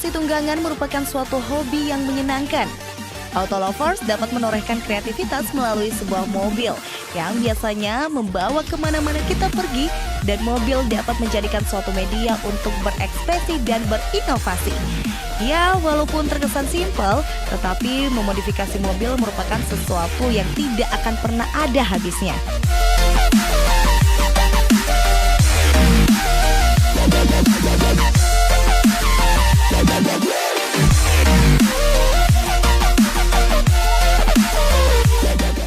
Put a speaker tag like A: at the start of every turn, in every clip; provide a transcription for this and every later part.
A: Modifikasi tunggangan merupakan suatu hobi yang menyenangkan. Auto lovers dapat menorehkan kreativitas melalui sebuah mobil yang biasanya membawa kemana-mana kita pergi, dan mobil dapat menjadikan suatu media untuk berekspresi dan berinovasi. Ya, walaupun terkesan simpel, tetapi memodifikasi mobil merupakan sesuatu yang tidak akan pernah ada habisnya.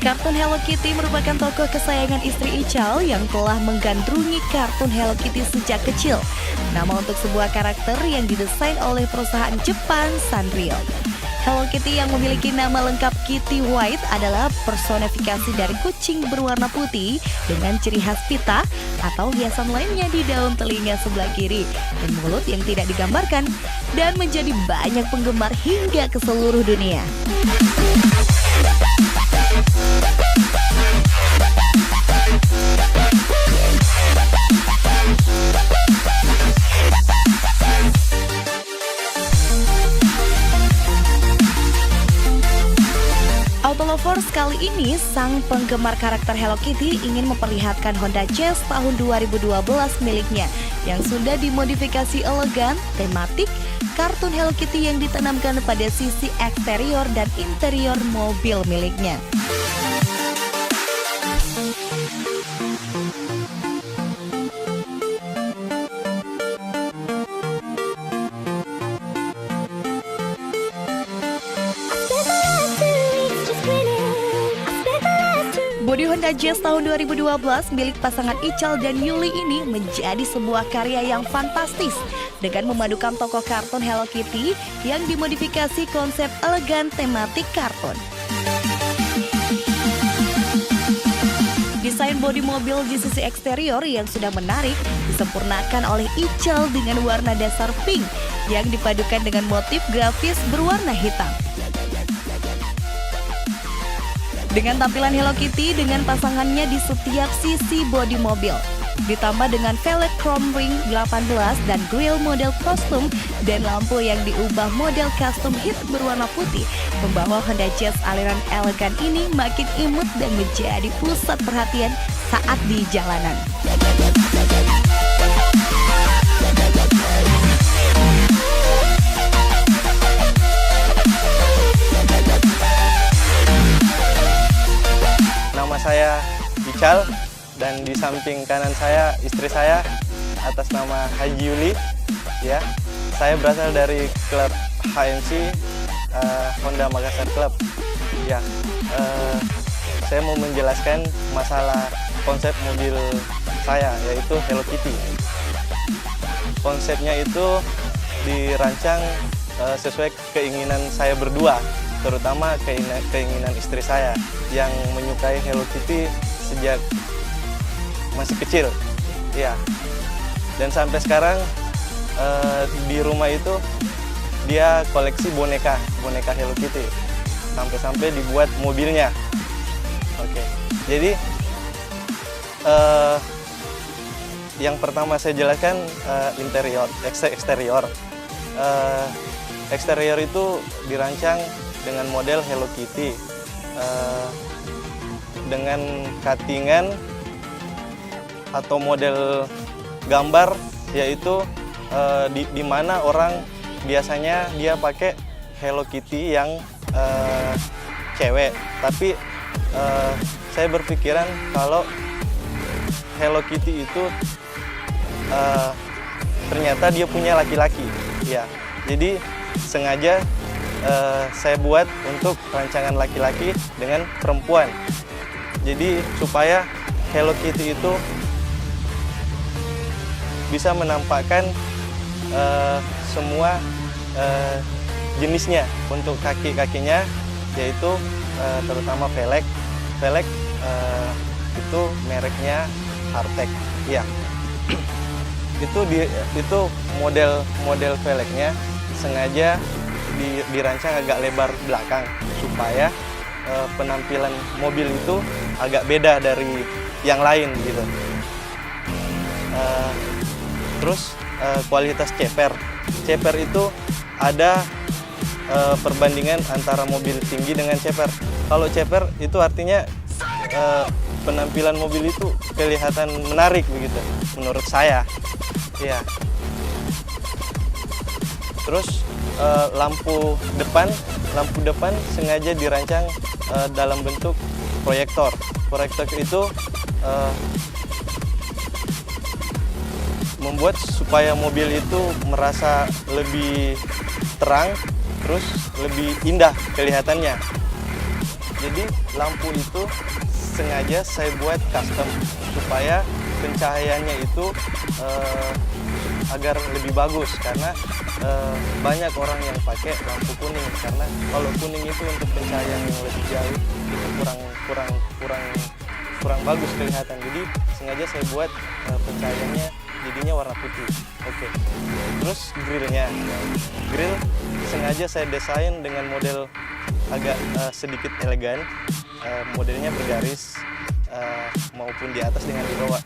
A: Kartun Hello Kitty merupakan tokoh kesayangan istri Ical yang telah menggandrungi kartun Hello Kitty sejak kecil. Nama untuk sebuah karakter yang didesain oleh perusahaan Jepang Sanrio. Hello Kitty yang memiliki nama lengkap Kitty White adalah personifikasi dari kucing berwarna putih dengan ciri khas pita atau hiasan lainnya di daun telinga sebelah kiri dan mulut yang tidak digambarkan, dan menjadi banyak penggemar hingga ke seluruh dunia. Autolovers kali ini, sang penggemar karakter Hello Kitty ingin memperlihatkan Honda Jazz tahun 2012 miliknya yang sudah dimodifikasi elegan, tematik, kartun Hello Kitty yang ditanamkan pada sisi eksterior dan interior mobil miliknya. Bodi Honda Jazz tahun 2012 milik pasangan Ical dan Yuli ini menjadi sebuah karya yang fantastis dengan memadukan tokoh kartun Hello Kitty yang dimodifikasi konsep elegan tematik kartun. Desain bodi mobil di sisi eksterior yang sudah menarik disempurnakan oleh Ical dengan warna dasar pink yang dipadukan dengan motif grafis berwarna hitam. Dengan tampilan Hello Kitty dengan pasangannya di setiap sisi bodi mobil, ditambah dengan velg chrome ring 18 dan grill model kostum dan lampu yang diubah model custom hit berwarna putih, membawa Honda Jazz aliran elegan ini makin imut dan menjadi pusat perhatian saat di jalanan.
B: Nama saya Ical dan di samping kanan saya istri saya atas nama Haji Yuli. Ya, saya berasal dari klub HMC Honda Makassar Club. Ya, saya mau menjelaskan masalah konsep mobil saya, yaitu Hello Kitty. Konsepnya itu dirancang sesuai keinginan saya berdua, terutama keinginan istri saya yang menyukai Hello Kitty sejak masih kecil, ya. Dan sampai sekarang di rumah itu dia koleksi boneka Hello Kitty, sampai dibuat mobilnya. Oke, jadi yang pertama saya jelaskan interior, eksterior. Eksterior itu dirancang dengan model Hello Kitty, dengan cuttingan atau model gambar, yaitu di mana orang biasanya dia pakai Hello Kitty yang cewek, tapi saya berpikiran kalau Hello Kitty itu ternyata dia punya laki-laki, ya. Jadi sengaja saya buat untuk rancangan laki-laki dengan perempuan. Jadi supaya Hello Kitty itu bisa menampakkan semua jenisnya. Untuk kaki-kakinya yaitu terutama velg itu mereknya Artec. Ya. Itu model velgnya sengaja dirancang agak lebar belakang supaya penampilan mobil itu agak beda dari yang lain gitu. Terus kualitas ceper itu ada perbandingan antara mobil tinggi dengan ceper. Kalau ceper itu artinya penampilan mobil itu kelihatan menarik begitu, menurut saya. Ya. Terus lampu depan sengaja dirancang dalam bentuk proyektor. Proyektor itu membuat supaya mobil itu merasa lebih terang, terus lebih indah kelihatannya. Jadi lampu itu sengaja saya buat custom supaya pencahayaannya itu agar lebih bagus, karena banyak orang yang pakai lampu kuning, karena kalau kuning itu untuk pencahayaan yang lebih jauh itu kurang bagus kelihatan. Jadi sengaja saya buat pencahayaannya jadinya warna putih. Oke. Terus grill sengaja saya desain dengan model agak sedikit elegan, modelnya bergaris maupun di atas dengan di bawah,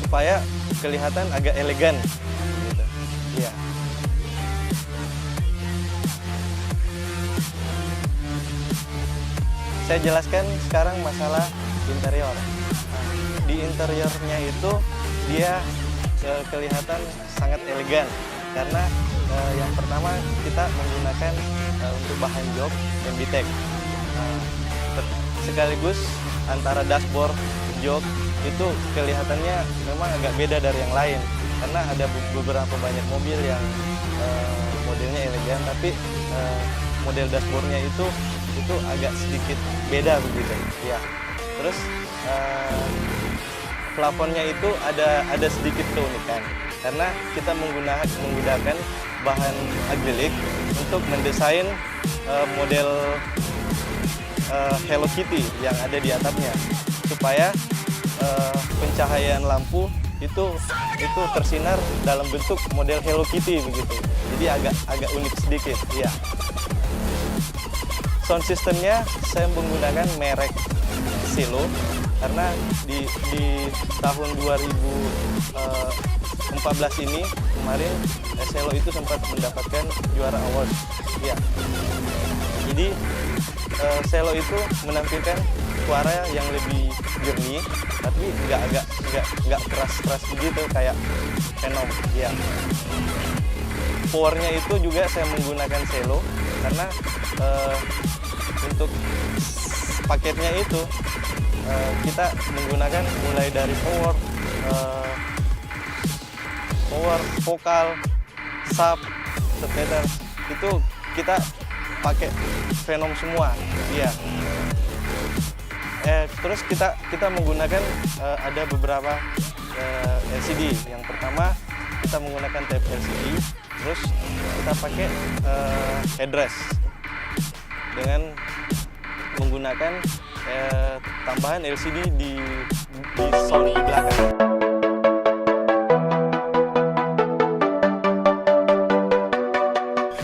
B: supaya kelihatan agak elegan gitu. Ya. Saya jelaskan sekarang masalah interior. Di interiornya itu dia kelihatan sangat elegan karena yang pertama kita menggunakan untuk bahan jok MBTEC. Sekaligus antara dashboard, jok itu kelihatannya memang agak beda dari yang lain, karena ada beberapa banyak mobil yang modelnya elegan tapi model dashboardnya itu agak sedikit beda begitu ya. Terus plafonnya itu ada sedikit keunikan karena kita menggunakan bahan akrilik untuk mendesain model Hello Kitty yang ada di atapnya, supaya pencahayaan lampu itu tersinar dalam bentuk model Hello Kitty begitu. Jadi agak unik sedikit ya. Sound systemnya saya menggunakan merek Selo karena di tahun 2014 ini kemarin Selo itu sempat mendapatkan juara award ya. Jadi Selo itu menampilkan suara yang lebih jernih tapi nggak keras begitu kayak Venom ya. Powernya itu juga saya menggunakan Selo karena untuk paketnya itu kita menggunakan mulai dari power, vokal, sub, submeter itu kita pakai Venom semua, iya. Terus kita menggunakan ada beberapa LCD. Yang pertama kita menggunakan tape LCD, terus kita pakai headrest dengan menggunakan tambahan LCD di sound di belakang.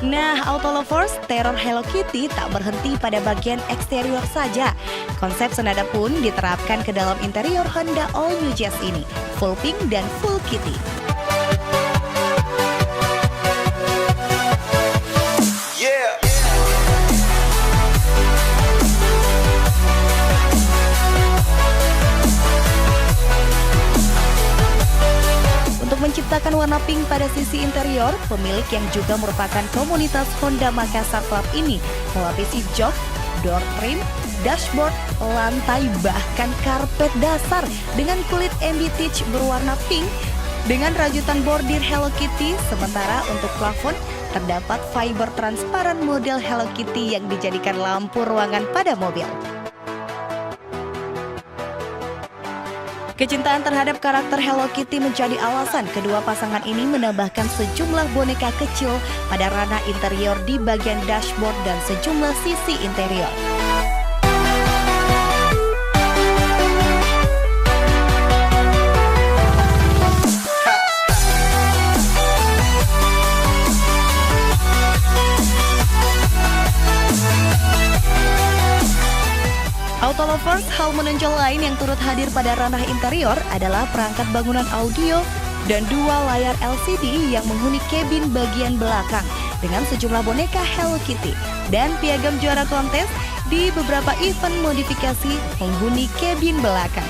A: Nah, Auto Lovers, teror Hello Kitty tak berhenti pada bagian eksterior saja. Konsep senada pun diterapkan ke dalam interior Honda All New Jazz ini, full pink dan full kitty. Menciptakan warna pink pada sisi interior, pemilik yang juga merupakan komunitas Honda Makassar Club ini melapisi jok, door trim, dashboard, lantai, bahkan karpet dasar dengan kulit MBTEC berwarna pink dengan rajutan bordir Hello Kitty. Sementara untuk plafon terdapat fiber transparan model Hello Kitty yang dijadikan lampu ruangan pada mobil. Kecintaan terhadap karakter Hello Kitty menjadi alasan kedua pasangan ini menambahkan sejumlah boneka kecil pada ranah interior di bagian dashboard dan sejumlah sisi interior. Auto Lovers, hal menonjol lain yang turut hadir pada ranah interior adalah perangkat bangunan audio dan 2 layar LCD yang menghuni kabin bagian belakang dengan sejumlah boneka Hello Kitty dan piagam juara kontes di beberapa event modifikasi penghuni kabin belakang.